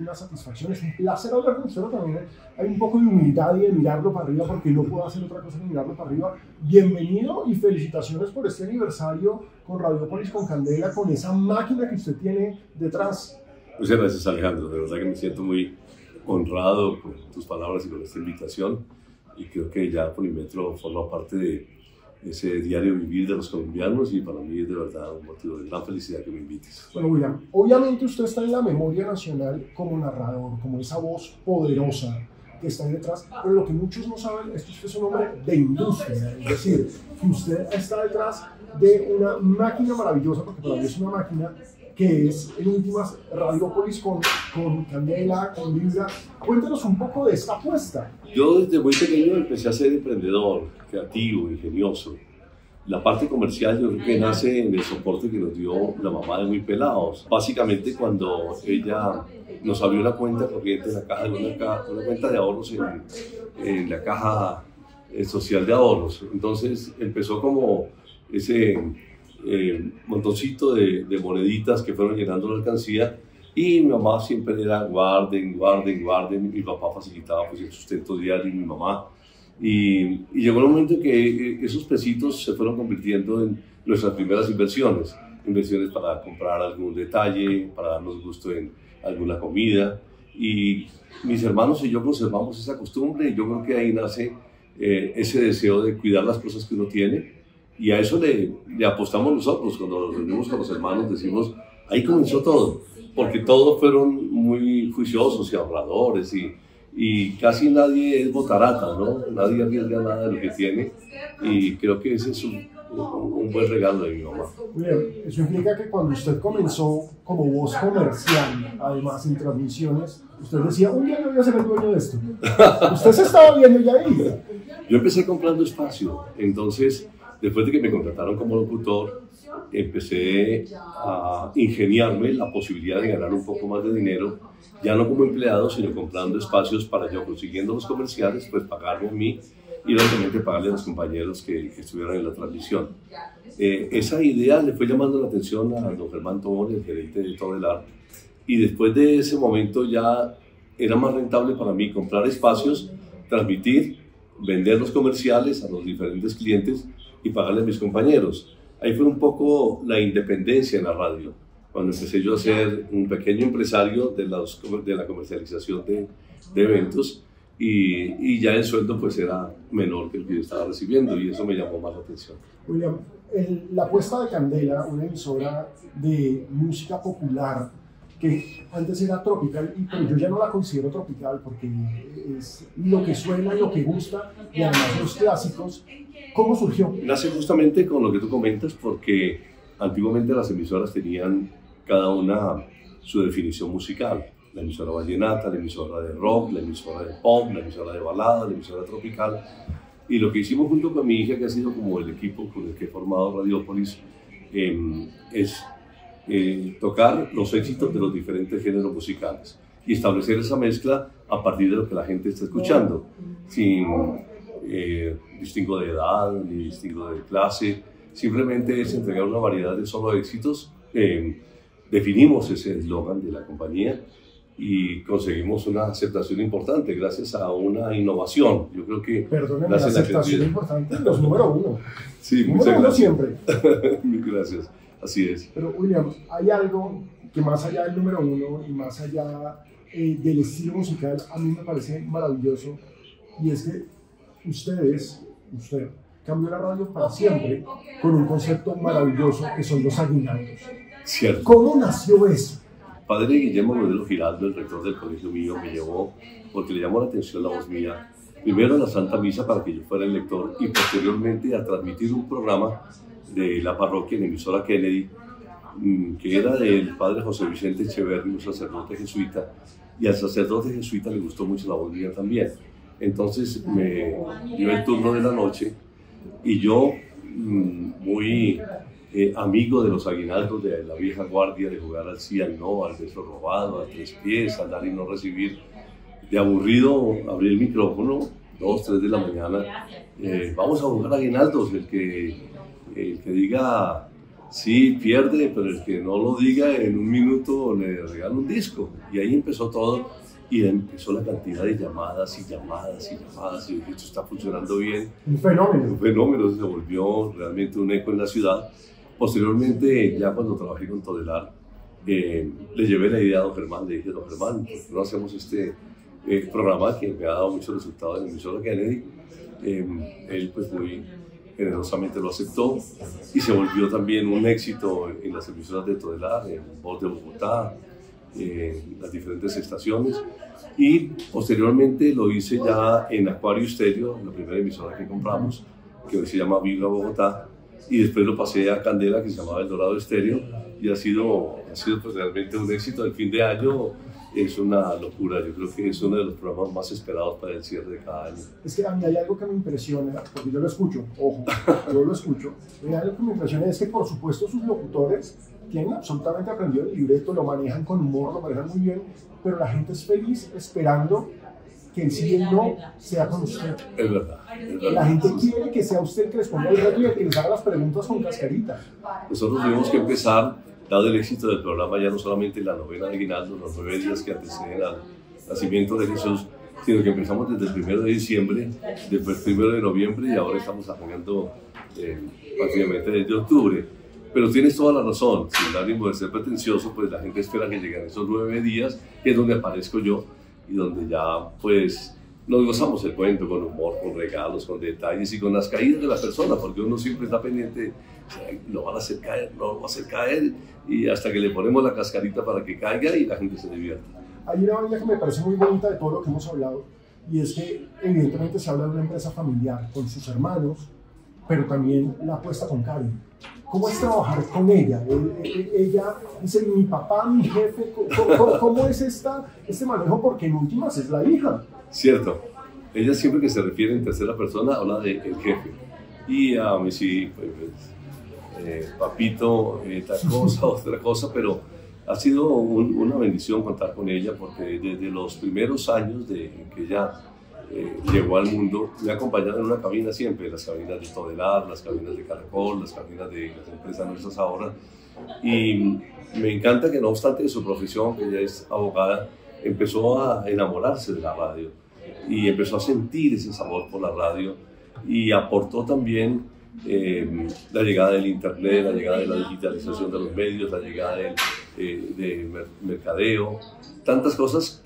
una satisfacción, es un placer hablar con usted, pero también hay un poco de humildad y de mirarlo para arriba, porque no puedo hacer otra cosa que mirarlo para arriba. Bienvenido y felicitaciones por este aniversario con Radiópolis, con Candela, con esa máquina que usted tiene detrás. Muchas gracias, Alejandro, de verdad que me siento muy honrado con tus palabras y con esta invitación, y creo que ya Polimetro forma parte de ese diario vivir de los colombianos, y para mí es de verdad un motivo de gran felicidad que me invites. Bueno, William, obviamente usted está en la memoria nacional como narrador, como esa voz poderosa que está ahí detrás, pero lo que muchos no saben es que usted es un hombre de industria, es decir, que usted está detrás de una máquina maravillosa, porque para mí es una máquina que es en últimas Radiópolis con Candela, con Libra. Cuéntanos un poco de esta apuesta. Yo desde muy pequeño empecé a ser emprendedor, creativo, ingenioso. La parte comercial yo creo que nace en el soporte que nos dio la mamá de Muy Pelados. Básicamente cuando ella nos abrió una cuenta corriente en la caja, una cuenta de ahorros en la caja social de ahorros. Entonces empezó como ese montoncito de moneditas que fueron llenando la alcancía, y mi mamá siempre era guarden, guarden, guarden. Mi papá facilitaba pues el sustento diario, y mi mamá. Y llegó un momento en que esos pesitos se fueron convirtiendo en nuestras primeras inversiones para comprar algún detalle, para darnos gusto en alguna comida. Y mis hermanos y yo conservamos esa costumbre, y yo creo que ahí nace ese deseo de cuidar las cosas que uno tiene, y a eso le apostamos nosotros. Cuando nos reunimos con los hermanos decimos, ahí comenzó todo, porque todos fueron muy juiciosos y ahorradores, y casi nadie es botarata, ¿no? Nadie arriesga nada de lo que tiene, y creo que ese es un buen regalo de mi mamá. Bien, eso implica que cuando usted comenzó como voz comercial, además en transmisiones, usted decía, un día yo voy a ser el dueño de esto. Usted se estaba viendo ya ahí. Yo empecé comprando espacio, entonces después de que me contrataron como locutor, empecé a ingeniarme la posibilidad de ganar un poco más de dinero, ya no como empleado, sino comprando espacios para yo, consiguiendo los comerciales, pues pagarme a mí y lógicamente pagarle a los compañeros que estuvieran en la transmisión. Esa idea le fue llamando la atención a don Germán Tobón, el gerente de Todelar, y después de ese momento ya era más rentable para mí comprar espacios, transmitir, vender los comerciales a los diferentes clientes y pagarle a mis compañeros. Ahí fue un poco la independencia en la radio, cuando empecé yo a ser un pequeño empresario de la comercialización de eventos, y ya el sueldo pues era menor que el que yo estaba recibiendo, y eso me llamó más la atención. William, la apuesta de Candela, una emisora de música popular, que antes era tropical, pero yo ya no la considero tropical porque es lo que suena, lo que gusta, y además los clásicos. ¿Cómo surgió? Nace justamente con lo que tú comentas, porque antiguamente las emisoras tenían cada una su definición musical. La emisora vallenata, la emisora de rock, la emisora de pop, la emisora de balada, la emisora tropical. Y lo que hicimos junto con mi hija, que ha sido como el equipo con el que he formado Radiópolis, es tocar los éxitos de los diferentes géneros musicales y establecer esa mezcla a partir de lo que la gente está escuchando, sin distingo de edad ni distingo de clase. Simplemente es entregar una variedad de solo éxitos. Definimos ese eslogan de la compañía y conseguimos una aceptación importante gracias a una innovación. Yo creo que la aceptación importante, los número uno. Sí, muchas gracias. Siempre. Gracias, así es. Pero William, hay algo que más allá del número uno y más allá del estilo musical, a mí me parece maravilloso, y es que usted cambió la radio para siempre con un concepto maravilloso que son los aguinaldos. Cierto. ¿Cómo nació eso? Padre Guillermo Modelo Giraldo, el rector del colegio mío, me llevó porque le llamó la atención la voz mía, primero a la Santa Misa para que yo fuera el lector, y posteriormente a transmitir un programa de la parroquia en emisora Kennedy, que era del padre José Vicente Echeverri, un sacerdote jesuita, y al sacerdote jesuita le gustó mucho la voz mía también. Entonces me dio el turno de la noche, y yo, muy amigo de los aguinaldos de la vieja guardia, de jugar al sí, al no, al beso robado, al tres pies, al dar y no recibir, de aburrido abrí el micrófono, 2, 3 de la mañana, vamos a jugar aguinaldos, el que diga Sí, pierde, pero el que no lo diga en un minuto le regala un disco. Y ahí empezó todo y empezó la cantidad de llamadas y llamadas y llamadas. Y dije, esto está funcionando bien. Un fenómeno. Un fenómeno, se volvió realmente un eco en la ciudad. Posteriormente, ya cuando trabajé con Todelar, le llevé la idea a don Germán. Le dije, don Germán, ¿por qué no hacemos este programa que me ha dado muchos resultados en la emisora Kennedy? Él pues muy generosamente lo aceptó y se volvió también un éxito en las emisoras de Todelar, en Voz de Bogotá, en las diferentes estaciones, y posteriormente lo hice ya en Acuario Stereo, la primera emisora que compramos, que hoy se llama Vibra Bogotá, y después lo pasé a Candela, que se llamaba El Dorado Estéreo, y ha sido pues realmente un éxito. El fin de año es una locura. Yo creo que es uno de los programas más esperados para el cierre de cada año. Es que a mí hay algo que me impresiona, porque yo lo escucho, ojo, yo lo escucho. Hay algo que me impresiona es que, por supuesto, sus locutores tienen absolutamente aprendido el libreto, lo manejan con humor, lo manejan muy bien, pero la gente es feliz esperando que el sí y el no sea con usted. Es verdad. La gente quiere que sea usted el que les ponga el reto y el que les haga las preguntas con cascarita. Nosotros tuvimos que empezar, dado el éxito del programa, ya no solamente la novena de Aguinaldo, los 9 días que anteceden al nacimiento de Jesús, sino que empezamos desde el 1 de diciembre, después el 1 de noviembre y ahora estamos arrancando prácticamente desde octubre. Pero tienes toda la razón, sin ánimo de ser pretencioso, pues la gente espera que lleguen esos 9 días, que es donde aparezco yo y donde ya pues nos gozamos el cuento con humor, con regalos, con detalles y con las caídas de la persona, porque uno siempre está pendiente, lo van a hacer caer, no lo va a hacer caer, y hasta que le ponemos la cascarita para que caiga y la gente se divierta. Hay una vaina que me parece muy bonita de todo lo que hemos hablado, y es que evidentemente se habla de una empresa familiar con sus hermanos, pero también la apuesta con Karen. ¿Cómo es trabajar con ella? Ella dice, mi papá, mi jefe, ¿cómo es este manejo? Porque en últimas es la hija. Cierto. Ella siempre que se refiere en tercera persona habla de el jefe. Y a mí sí, papito, tal cosa, otra cosa, pero ha sido una bendición contar con ella porque desde los primeros años de que ella llegó al mundo, me ha acompañado en una cabina siempre, las cabinas de Todelar, las cabinas de Caracol, las cabinas de las empresas nuestras ahora, y me encanta que no obstante de su profesión, que ella es abogada, empezó a enamorarse de la radio y empezó a sentir ese sabor por la radio y aportó también la llegada del internet, la llegada de la digitalización de los medios, la llegada del mercadeo, tantas cosas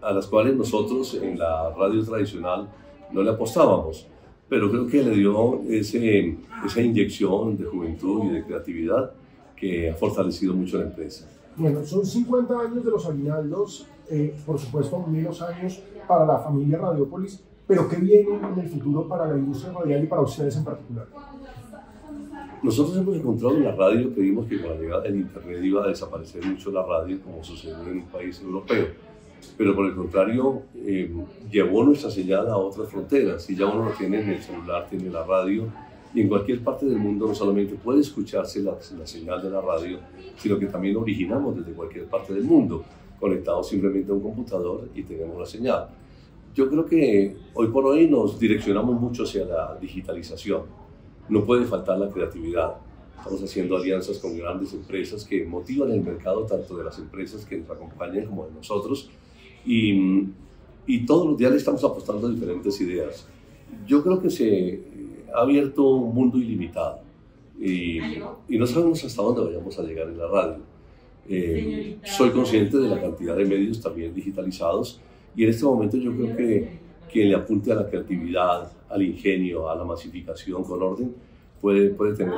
a las cuales nosotros en la radio tradicional no le apostábamos, pero creo que le dio esa inyección de juventud y de creatividad que ha fortalecido mucho la empresa. Bueno, son 50 años de los Aguinaldos, por supuesto menos años para la familia Radiopolis, pero ¿qué viene en el futuro para la industria radial y para ustedes en particular? Nosotros hemos encontrado en la radio que vimos que con la llegada del internet iba a desaparecer mucho la radio, como sucedió en un país europeo. Pero por el contrario, llevó nuestra señal a otras fronteras. Y ya uno lo tiene en el celular, tiene la radio, y en cualquier parte del mundo no solamente puede escucharse la señal de la radio, sino que también originamos desde cualquier parte del mundo, conectados simplemente a un computador y tenemos la señal. Yo creo que hoy por hoy nos direccionamos mucho hacia la digitalización. No puede faltar la creatividad. Estamos haciendo alianzas con grandes empresas que motivan el mercado tanto de las empresas que nos acompañan como de nosotros y todos los días le estamos apostando a diferentes ideas. Yo creo que se ha abierto un mundo ilimitado y no sabemos hasta dónde vayamos a llegar en la radio. Soy consciente de la cantidad de medios también digitalizados y en este momento yo creo que quien le apunte a la creatividad, al ingenio, a la masificación con orden, puede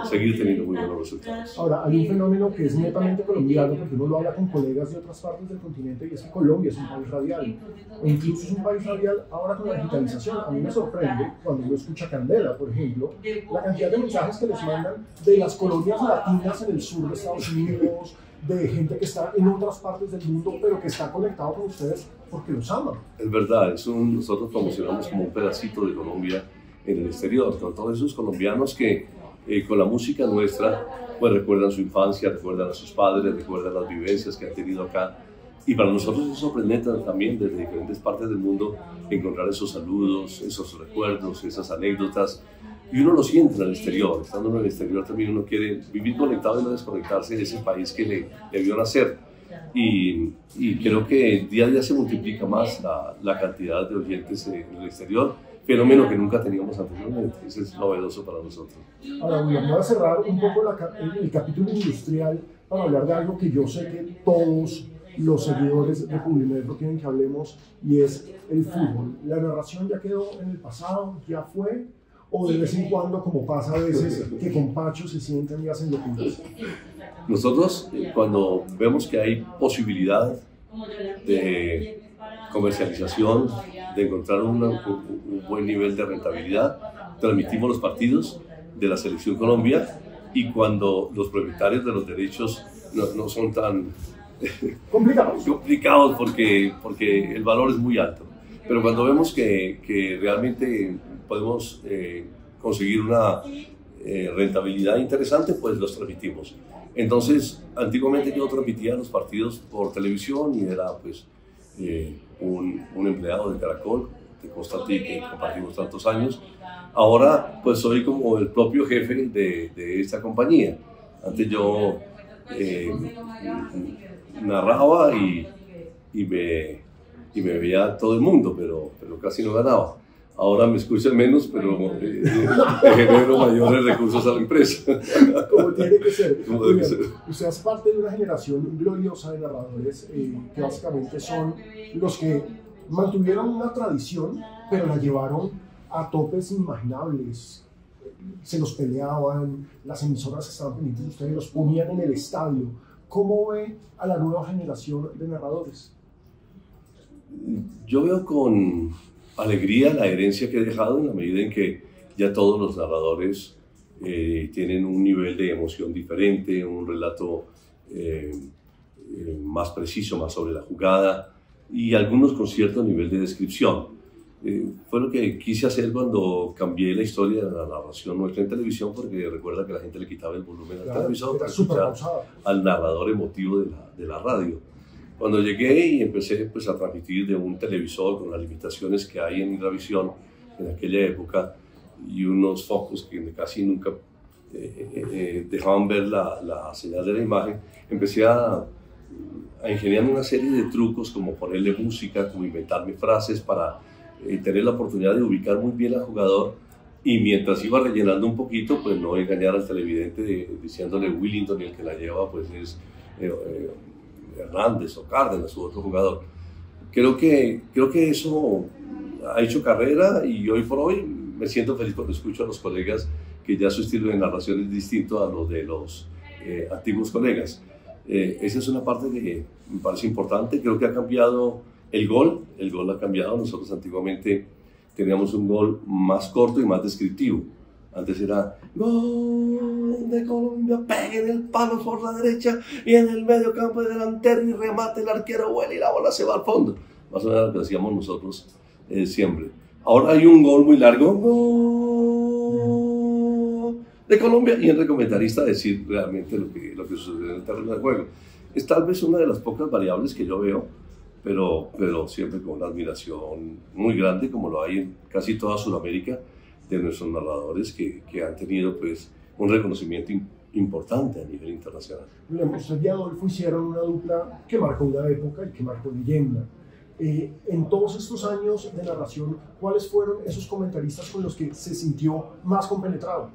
seguir teniendo muy buenos resultados. Ahora, hay un fenómeno que es netamente colombiano, porque uno lo habla con colegas de otras partes del continente, y es que Colombia es un país radial, e incluso es un país radial ahora con la digitalización. A mí me sorprende cuando uno escucha Candela, por ejemplo, la cantidad de mensajes que les mandan de las colonias latinas en el sur de Estados Unidos, de gente que está en otras partes del mundo, pero que está conectado con ustedes porque los aman. Es verdad, nosotros promocionamos como un pedacito de Colombia en el exterior, con todos esos colombianos que con la música nuestra pues recuerdan su infancia, recuerdan a sus padres, recuerdan las vivencias que han tenido acá. Y para nosotros es sorprendente también desde diferentes partes del mundo encontrar esos saludos, esos recuerdos, esas anécdotas. y uno lo siente en el exterior. Estando en el exterior también uno quiere vivir conectado y no desconectarse de ese país que le vio nacer. Y creo que día a día se multiplica más la cantidad de oyentes en el exterior, fenómeno que nunca teníamos anteriormente. Eso es novedoso para nosotros. Ahora, William, voy a cerrar un poco el capítulo industrial para hablar de algo que yo sé que todos los seguidores de Publimetro quieren que hablemos, y es el fútbol. ¿La narración ya quedó en el pasado? ¿Ya fue? ¿O de vez en cuando, como pasa a veces, que con Pacho se sientan y hacen locuras? Nosotros, cuando vemos que hay posibilidad de comercialización, de encontrar un buen nivel de rentabilidad, transmitimos los partidos de la Selección Colombia, y cuando los propietarios de los derechos no son tan complicados porque el valor es muy alto. Pero cuando vemos que realmente podemos conseguir una rentabilidad interesante, pues los transmitimos. Entonces, antiguamente yo transmitía los partidos por televisión y era pues un empleado de Caracol, de Costa Rica, que compartimos tantos años. Ahora pues soy como el propio jefe de esta compañía. Antes yo narraba y me veía todo el mundo, pero casi no ganaba. Ahora me escuchan menos, pero genero mayores recursos a la empresa. Como tiene que ser. Usted hace parte de una generación gloriosa de narradores que básicamente son los que mantuvieron una tradición, pero la llevaron a topes inimaginables. Se los peleaban, las emisoras estaban pendientes de ustedes, los ponían en el estadio. ¿Cómo ve a la nueva generación de narradores? Yo veo con alegría la herencia que he dejado, en la medida en que ya todos los narradores tienen un nivel de emoción diferente, un relato más preciso, más sobre la jugada, y algunos con cierto nivel de descripción. Fue lo que quise hacer cuando cambié la historia de la narración nuestra en televisión, porque recuerda que la gente le quitaba el volumen al televisor para escuchar al narrador emotivo de la radio. Cuando llegué y empecé pues, a transmitir de un televisor con las limitaciones que hay en Hidravisión en aquella época y unos focos que casi nunca dejaban ver la señal de la imagen, empecé a ingeniarme una serie de trucos, como ponerle música, como inventarme frases para tener la oportunidad de ubicar muy bien al jugador, y mientras iba rellenando un poquito, pues no engañar al televidente diciéndole Willington, y el que la lleva pues es Hernández o Cárdenas u otro jugador. Creo que eso ha hecho carrera, y hoy por hoy me siento feliz cuando escucho a los colegas que ya su estilo de narración es distinto a los de los antiguos colegas. Esa es una parte que me parece importante. Creo que ha cambiado el gol ha cambiado. Nosotros antiguamente teníamos un gol más corto y más descriptivo. Antes era gol de Colombia, pega en el palo por la derecha y en el medio campo de delantero y remate, el arquero vuela y la bola se va al fondo. Más o menos lo que hacíamos nosotros siempre. Ahora hay un gol muy largo, gol de Colombia, y el comentarista decir realmente lo que sucedió en el terreno de juego. Es tal vez una de las pocas variables que yo veo, pero siempre con una admiración muy grande, como lo hay en casi toda Sudamérica, de nuestros narradores que han tenido pues un reconocimiento importante a nivel internacional. Usted y Adolfo hicieron una dupla que marcó una época y que marcó leyenda. En todos estos años de narración, ¿cuáles fueron esos comentaristas con los que se sintió más compenetrado?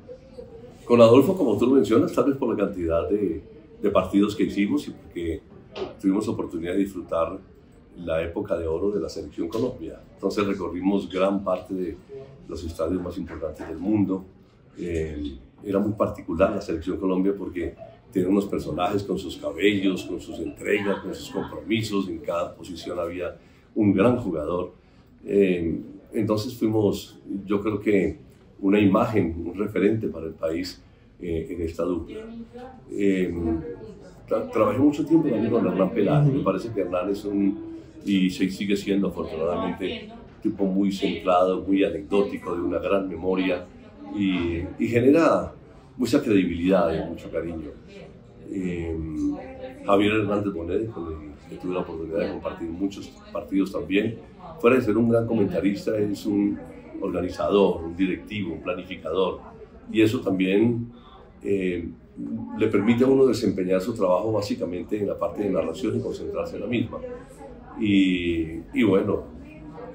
Con Adolfo, como tú lo mencionas, tal vez por la cantidad de partidos que hicimos y porque tuvimos oportunidad de disfrutar la época de oro de la Selección Colombia. Entonces recorrimos gran parte de los estadios más importantes del mundo. Era muy particular la Selección Colombia porque tenía unos personajes con sus cabellos, con sus entregas, con sus compromisos. En cada posición había un gran jugador. Entonces fuimos, yo creo que una imagen, un referente para el país en esta dupla. Trabajé mucho tiempo también con Hernán Peláez. Me parece que Hernán es y sigue siendo afortunadamente un tipo muy centrado, muy anecdótico, de una gran memoria, y genera mucha credibilidad y mucho cariño. Javier Hernández Bonet, con el que tuve la oportunidad de compartir muchos partidos también, fuera de ser un gran comentarista, es un organizador, un directivo, un planificador. Y eso también le permite a uno desempeñar su trabajo básicamente en la parte de narración y concentrarse en la misma. Y bueno,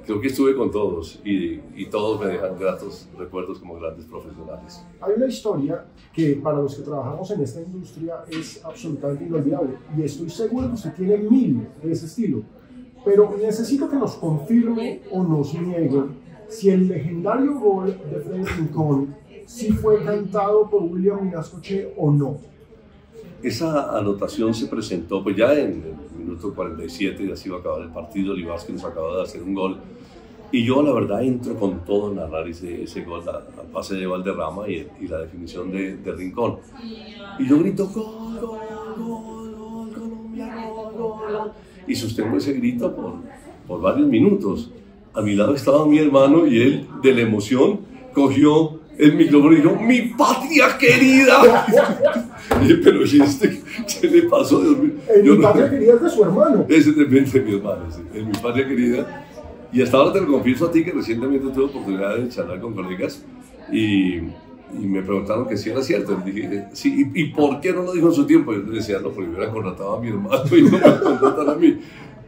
creo que estuve con todos y todos me dejan gratos recuerdos como grandes profesionales. Hay una historia que para los que trabajamos en esta industria es absolutamente inolvidable y estoy seguro que usted tiene 1000 de ese estilo, pero necesito que nos confirme o nos niegue si el legendario gol de Freddy Rincón sí fue cantado por William Minascoche o no. Esa anotación se presentó pues ya en el minuto 47, ya se iba a acabar el partido, Libaski nos acababa de hacer un gol y yo la verdad entro con todo a narrar ese gol, al pase de Valderrama y la definición de Rincón. Y yo grito gol, gol, gol, gol, Colombia, gol, gol. Y sostengo ese grito por varios minutos. A mi lado estaba mi hermano y él de la emoción cogió el micrófono y dijo, ¡mi patria querida! Y, pero ¿qué le pasó? Dios mío. Mi patria querida es de su hermano. Ese es de mi hermano, sí, es mi patria querida. Y hasta ahora te lo confieso a ti que recientemente tuve oportunidad de charlar con colegas y me preguntaron que si era cierto. Y dije, sí, ¿y por qué no lo dijo en su tiempo? Yo les decía, no, porque hubiera contratado a mi hermano y no me contrataron a mí.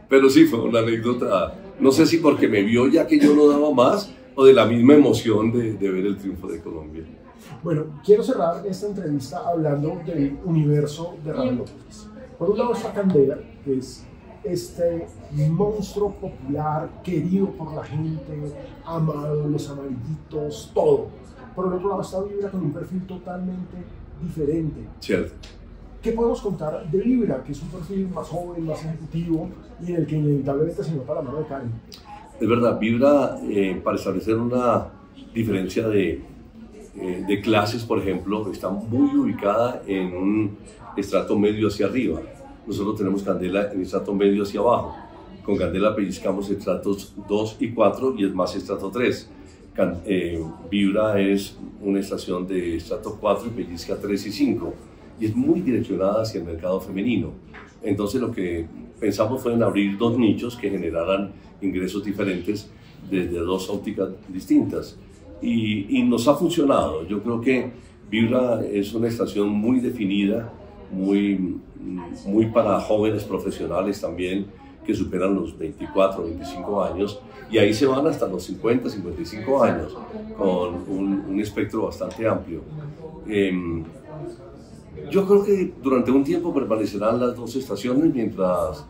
Pero sí, fue una anécdota, no sé si porque me vio ya que yo no daba más o de la misma emoción de ver el triunfo de Colombia. Bueno, quiero cerrar esta entrevista hablando del universo de Radio López. Por un lado está Candela, que es este monstruo popular, querido por la gente, amado, los amarillitos, todo. Por el otro lado está Vibra con un perfil totalmente diferente. Cierto. ¿Qué podemos contar de Vibra, que es un perfil más joven, más ejecutivo y en el que inevitablemente se nota la mano de Karen? Es verdad, Vibra, para establecer una diferencia de clases, por ejemplo, está muy ubicada en un estrato medio hacia arriba. Nosotros tenemos Candela en estrato medio hacia abajo. Con Candela pellizcamos estratos 2 y 4 y es más estrato 3. Vibra es una estación de estrato 4 y pellizca 3 y 5. Y es muy direccionada hacia el mercado femenino. Entonces lo que pensamos fue en abrir 2 nichos que generaran ingresos diferentes desde 2 ópticas distintas. Y nos ha funcionado. Yo creo que Vibra es una estación muy definida, muy para jóvenes profesionales también, que superan los 24, 25 años, y ahí se van hasta los 50, 55 años, con un espectro bastante amplio. Yo creo que durante un tiempo permanecerán las 2 estaciones mientras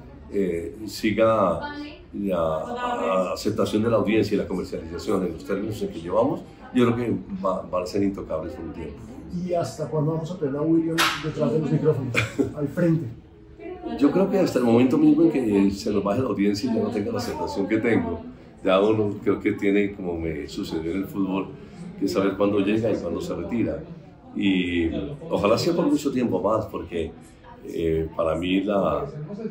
siga la aceptación de la audiencia y la comercialización en los términos en que llevamos. Yo creo que van a ser intocables por un tiempo. ¿Y hasta cuándo vamos a tener a William detrás de los micrófonos, al frente? Yo creo que hasta el momento mismo en que se nos baje la audiencia y yo no tenga la aceptación que tengo. Ya uno creo que tiene, como me sucedió en el fútbol, que saber cuándo llega y cuándo se retira. Y ojalá sea por mucho tiempo más, porque para mí la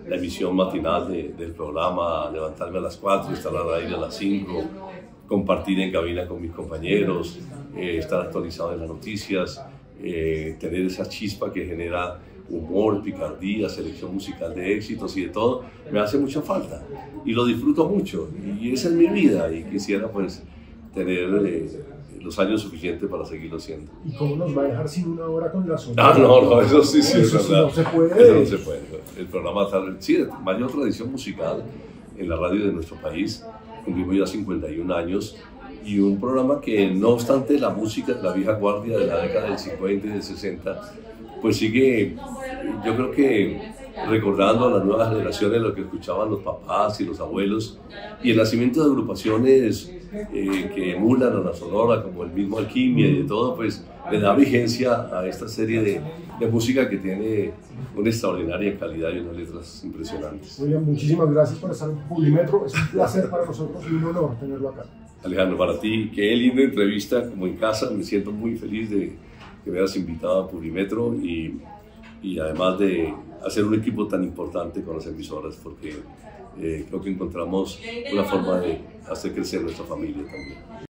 emisión matinal del programa, levantarme a las 4, estar al aire a las 5, compartir en cabina con mis compañeros, estar actualizado en las noticias, tener esa chispa que genera humor, picardía, selección musical de éxitos y de todo, me hace mucha falta y lo disfruto mucho y esa es mi vida y quisiera pues tener los años suficientes para seguirlo haciendo. ¿Y cómo nos va a dejar sin una hora con la sonora? No, eso sí, es verdad. No se puede. Eso no se puede. El programa sí, de mayor tradición musical en la radio de nuestro país, cumplimos ya 51 años y un programa que no obstante la música de la vieja guardia de la década del 50 y del 60, pues sigue, yo creo que recordando a las nuevas generaciones lo que escuchaban los papás y los abuelos y el nacimiento de agrupaciones que emulan a la Sonora como el mismo Alquimia y de todo, pues le da vigencia a esta serie de música que tiene una extraordinaria calidad y unas letras impresionantes. William, muchísimas gracias por estar en Publimetro, es un placer para nosotros y un honor tenerlo acá. Alejandro, para ti, qué linda entrevista, como en casa, me siento muy feliz de que me hayas invitado a Publimetro y además de hacer un equipo tan importante con las emisoras, porque creo que encontramos una forma de hacer crecer nuestra familia también.